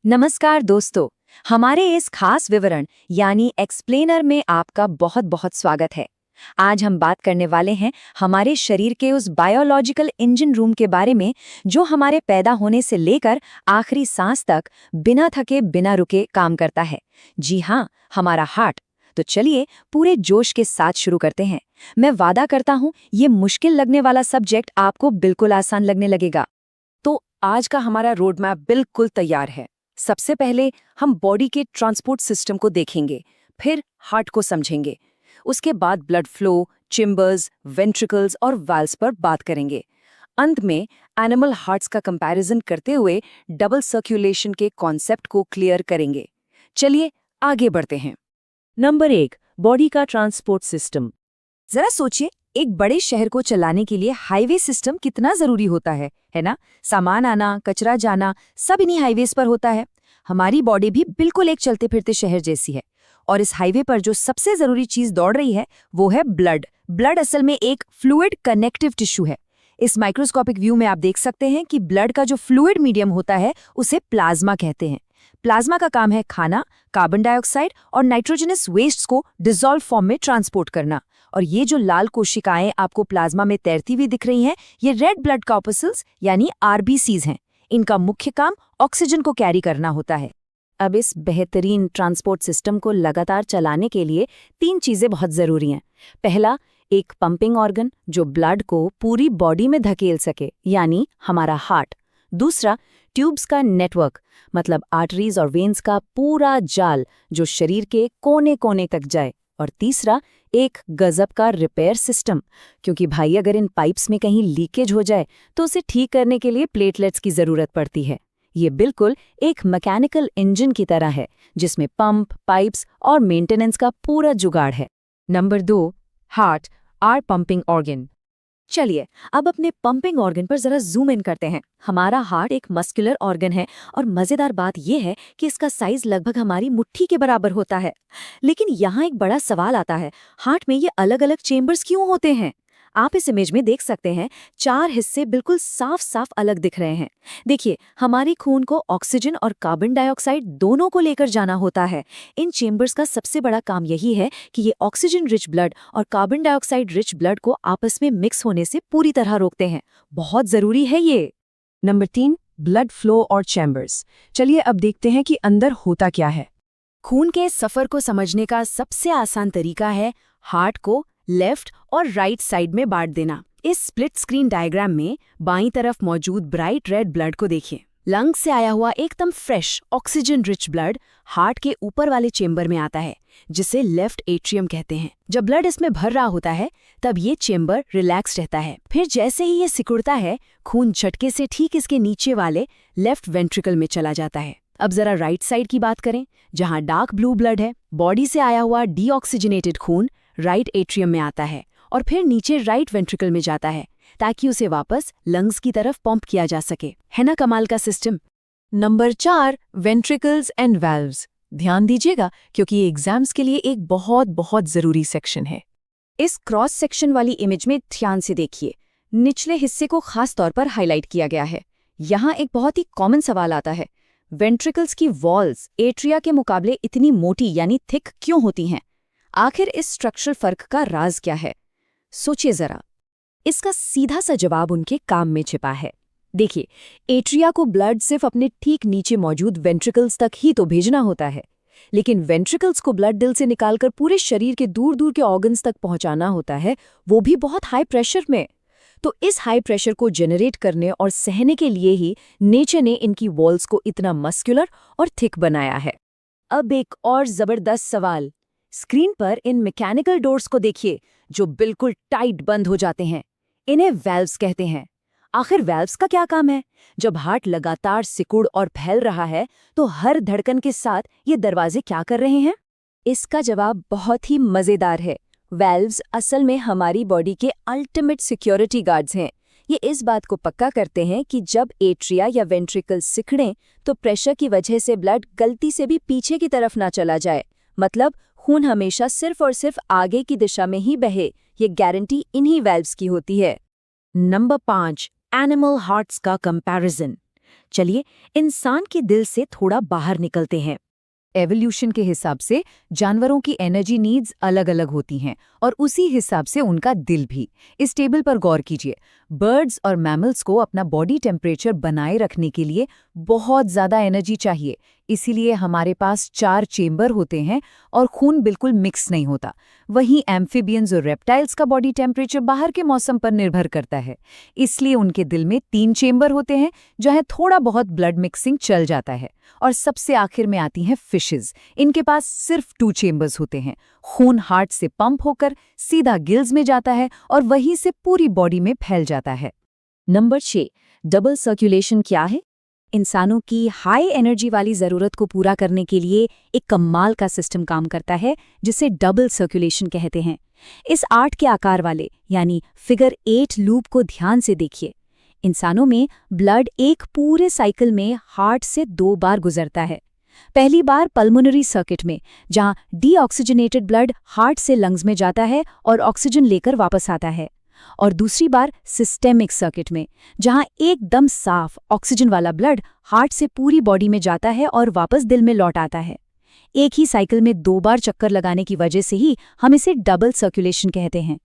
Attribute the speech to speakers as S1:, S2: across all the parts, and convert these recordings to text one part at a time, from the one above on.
S1: नमस्कार दोस्तों, हमारे इस खास विवरण यानी एक्सप्लेनर में आपका बहुत बहुत स्वागत है। आज हम बात करने वाले हैं हमारे शरीर के उस बायोलॉजिकल इंजन रूम के बारे में जो हमारे पैदा होने से लेकर आखिरी सांस तक बिना थके बिना रुके काम करता है। जी हाँ, हमारा हार्ट। तो चलिए पूरे जोश के साथ शुरू करते हैं। मैं वादा करता हूँ ये मुश्किल लगने वाला सब्जेक्ट आपको बिल्कुल आसान लगने लगेगा।
S2: तो आज का हमारा रोड मैप बिल्कुल तैयार है। सबसे पहले हम बॉडी के ट्रांसपोर्ट सिस्टम को देखेंगे, फिर हार्ट को समझेंगे। उसके बाद ब्लड फ्लो, चेम्बर्स, वेंट्रिकल्स और वाल्व्स पर बात करेंगे। अंत में एनिमल हार्ट्स का कंपैरिजन करते हुए डबल सर्कुलेशन के कॉन्सेप्ट को क्लियर करेंगे। चलिए आगे बढ़ते हैं।
S1: नंबर 1, बॉडी का ट्रांसपोर्ट सिस्टम। जरा सोचिए, एक बड़े शहर को चलाने के लिए हाईवे सिस्टम कितना जरूरी होता है ना? सामान आना, कचरा जाना, सब इन्हीं हाईवेज पर होता है। हमारी बॉडी भी बिल्कुल एक चलते फिरते शहर जैसी है। और इस हाईवे पर जो सबसे जरूरी चीज दौड़ रही है वो है ब्लड। ब्लड असल में एक फ्लूइड कनेक्टिव टिश्यू है। इस माइक्रोस्कोपिक व्यू में आप देख सकते हैं कि ब्लड का जो फ्लूइड मीडियम होता है उसे प्लाज्मा कहते हैं। प्लाज्मा का काम है खाना, कार्बन डाइऑक्साइड और नाइट्रोजनस वेस्ट्स को डिसॉल्व फॉर्म में ट्रांसपोर्ट करना। और ये जो लाल कोशिकाएं आपको प्लाज्मा में तैरती हुई दिख रही हैं, ये रेड ब्लड कॉर्पस्कल्स यानी आरबीसीज हैं। इनका मुख्य काम ऑक्सीजन को कैरी करना होता है। अब इस बेहतरीन ट्रांसपोर्ट सिस्टम को लगातार चलाने के लिए 3 चीजें बहुत जरूरी हैं। पहला, एक पंपिंग ऑर्गन जो ब्लड को पूरी बॉडी में धकेल सके, यानी हमारा हार्ट। दूसरा, ट्यूब्स का नेटवर्क, मतलब आर्टरीज और वेन्स का पूरा जाल जो शरीर के कोने कोने तक जाए। और तीसरा, एक गजब का रिपेयर सिस्टम, क्योंकि भाई अगर इन पाइप्स में कहीं लीकेज हो जाए तो उसे ठीक करने के लिए प्लेटलेट्स की जरूरत पड़ती है। ये बिल्कुल एक मैकेनिकल इंजन की तरह है जिसमें पंप, पाइप्स और मेंटेनेंस का पूरा जुगाड़ है।
S3: Number 2, heart, are pumping organ.
S1: चलिए अब अपने पंपिंग ऑर्गन पर जरा जूम इन करते हैं। हमारा हार्ट एक मस्कुलर ऑर्गन है और मजेदार बात यह है कि इसका साइज लगभग हमारी मुट्ठी के बराबर होता है। लेकिन यहाँ एक बड़ा सवाल आता है, हार्ट में ये अलग अलग चेम्बर्स क्यों होते हैं? आप इस इमेज में देख सकते हैं, 4 हिस्से बिल्कुल साफ साफ अलग दिख रहे हैं। देखिए, हमारी खून को ऑक्सीजन और कार्बन डाइऑक्साइड दोनों को लेकर जाना होता है। इन चेम्बर्स का सबसे बड़ा काम यही है कि ये ऑक्सीजन रिच ब्लड और कार्बन डाइऑक्साइड रिच ब्लड को आपस में मिक्स होने से पूरी तरह रोकते हैं। बहुत जरूरी है ये।
S3: नंबर 3, ब्लड फ्लो और चैम्बर्स। चलिए अब देखते हैं कि अंदर होता क्या है।
S2: खून के सफर को समझने का सबसे आसान तरीका है हार्ट को लेफ्ट और राइट साइड में बांट देना। इस स्प्लिट स्क्रीन डायग्राम में बाईं तरफ मौजूद ब्राइट रेड ब्लड को देखिए। लंग से आया हुआ एकदम fresh oxygen rich blood heart के ऊपर वाले चेंबर में आता है, जिसे लेफ्ट एट्रियम कहते हैं। जब ब्लड इसमें भर रहा होता है तब ये चेंबर रिलैक्स रहता है। फिर जैसे ही ये सिकुड़ता है, खून झटके से ठीक इसके नीचे वाले लेफ्ट वेंट्रिकल में चला जाता है। अब जरा राइट साइड की बात करें, जहां डार्क ब्लू ब्लड है। बॉडी से आया हुआ डीऑक्सीजनेटेड खून राइट एट्रियम में आता है और फिर नीचे राइट वेंट्रिकल में जाता है ताकि उसे वापस लंग्स की तरफ पंप किया जा सके। है ना कमाल का system?
S3: Number 4, ventricles and valves. ध्यान दीजिएगा क्योंकि ये एग्जाम्स के लिए एक बहुत बहुत जरूरी सेक्शन है।
S1: इस क्रॉस सेक्शन वाली इमेज में ध्यान से देखिए, निचले हिस्से को खास तौर पर हाईलाइट किया गया है। यहाँ एक बहुत ही कॉमन सवाल आता है, वेंट्रिकल्स की वॉल्स एट्रिया के मुकाबले इतनी मोटी यानी थिक क्यों होती हैं? आखिर इस स्ट्रक्चरल फर्क का राज क्या है? सोचिए जरा। इसका सीधा सा जवाब उनके काम में छिपा है। देखिए, एट्रिया को ब्लड सिर्फ अपने ठीक नीचे मौजूद वेंट्रिकल्स तक ही तो भेजना होता है, लेकिन वेंट्रिकल्स को ब्लड दिल से निकालकर पूरे शरीर के दूर दूर के ऑर्गन्स तक पहुंचाना होता है, वो भी बहुत हाई प्रेशर में। तो इस हाई प्रेशर को जनरेट करने और सहने के लिए ही नेचर ने इनकी वॉल्स को इतना मस्कुलर और थिक बनाया है। अब एक और जबरदस्त सवाल, स्क्रीन पर इन मैकेनिकल डोर्स को देखिए जो बिल्कुल टाइट बंद हो जाते हैं। इन्हें वैल्व्स कहते हैं। आखिर वैल्व्स का क्या काम है? जब हार्ट लगातार सिकुड़ और फैल रहा है तो हर धड़कन के साथ ये दरवाजे क्या कर रहे हैं? इसका जवाब बहुत ही मजेदार है। वैल्व्स असल में हमारी बॉडी के अल्टीमेट सिक्योरिटी गार्ड्स हैं। ये इस बात को पक्का करते हैं कि जब एट्रिया या वेंट्रिकल सिकुड़ें तो प्रेशर की वजह से ब्लड गलती से भी पीछे की तरफ ना चला जाए। मतलब खून हमेशा सिर्फ और सिर्फ आगे की दिशा में ही बहे। ये गारंटी इन्हीं वैल्व्स की होती है। नंबर 5, एनिमल हार्ट्स का कंपैरिजन। चलिए इंसान के दिल से थोड़ा बाहर निकलते हैं। एवोल्यूशन के हिसाब से जानवरों की एनर्जी नीड्स अलग अलग होती हैं और उसी हिसाब से उनका दिल भी। इस टेबल पर गौर कीजिए। बर्ड्स और मैमल्स को अपना बॉडी टेम्परेचर बनाए रखने के लिए बहुत ज़्यादा एनर्जी चाहिए, इसीलिए हमारे पास 4 चेंबर होते हैं और खून बिल्कुल मिक्स नहीं होता। वहीं एम्फिबियंस और रेप्टाइल्स का बॉडी टेम्परेचर बाहर के मौसम पर निर्भर करता है, इसलिए उनके दिल में 3 चेंबर होते हैं जहां थोड़ा बहुत ब्लड मिक्सिंग चल जाता है। और सबसे आखिर में आती हैं फिशेस। इनके पास सिर्फ 2 चेंबर्स होते हैं। खून हार्ट से पंप होकर सीधा गिल्स में जाता है और वहीं से पूरी बॉडी में फैल जाता है।
S2: नंबर 6, डबल सर्कुलेशन क्या है? इंसानों की हाई एनर्जी वाली ज़रूरत को पूरा करने के लिए एक कमाल का सिस्टम काम करता है जिसे डबल सर्कुलेशन कहते हैं। इस 8 के आकार वाले यानी फिगर 8 लूप को ध्यान से देखिए। इंसानों में ब्लड एक पूरे साइकिल में हार्ट से 2 बार गुजरता है। पहली बार पल्मोनरी सर्किट में, जहां डीऑक्सीजनेटेड ब्लड हार्ट से लंग्स में जाता है और ऑक्सीजन लेकर वापस आता है। और दूसरी बार सिस्टेमिक सर्किट में, जहां एकदम साफ ऑक्सीजन वाला ब्लड हार्ट से पूरी बॉडी में जाता है और वापस दिल में लौट आता है। एक ही साइकिल में 2 बार चक्कर लगाने की वजह से ही हम इसे डबल सर्कुलेशन कहते हैं।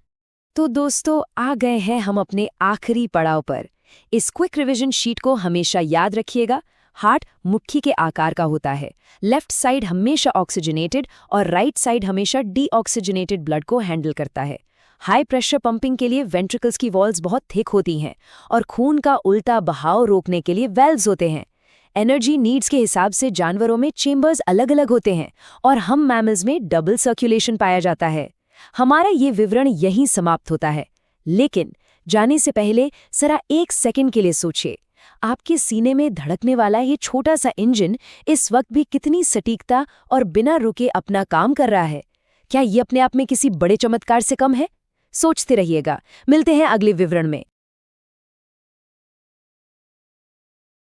S2: तो दोस्तों, आ गए हैं हम अपने आखिरी पड़ाव पर। इस क्विक रिवीजन शीट को हमेशा याद रखिएगा। हार्ट मुट्ठी के आकार का होता है। लेफ्ट साइड हमेशा ऑक्सीजनेटेड और राइट साइड हमेशा डीऑक्सीजनेटेड ब्लड को हैंडल करता है। हाई प्रेशर पंपिंग के लिए वेंट्रिकल्स की वॉल्स बहुत थिक होती हैं और खून का उल्टा बहाव रोकने के लिए वेल्व्स होते हैं। एनर्जी नीड्स के हिसाब से जानवरों में चेंबर्स अलग अलग होते हैं और हम मैमल्स में डबल सर्कुलेशन पाया जाता है। हमारा ये विवरण यहीं समाप्त होता है, लेकिन जाने से पहले जरा 1 सेकंड के लिए सोचिए। आपके सीने में धड़कने वाला ये छोटा सा इंजन इस वक्त भी कितनी सटीकता और बिना रुके अपना काम कर रहा है। क्या ये अपने आप में किसी बड़े चमत्कार से कम है? सोचते रहिएगा। मिलते हैं अगले विवरण में।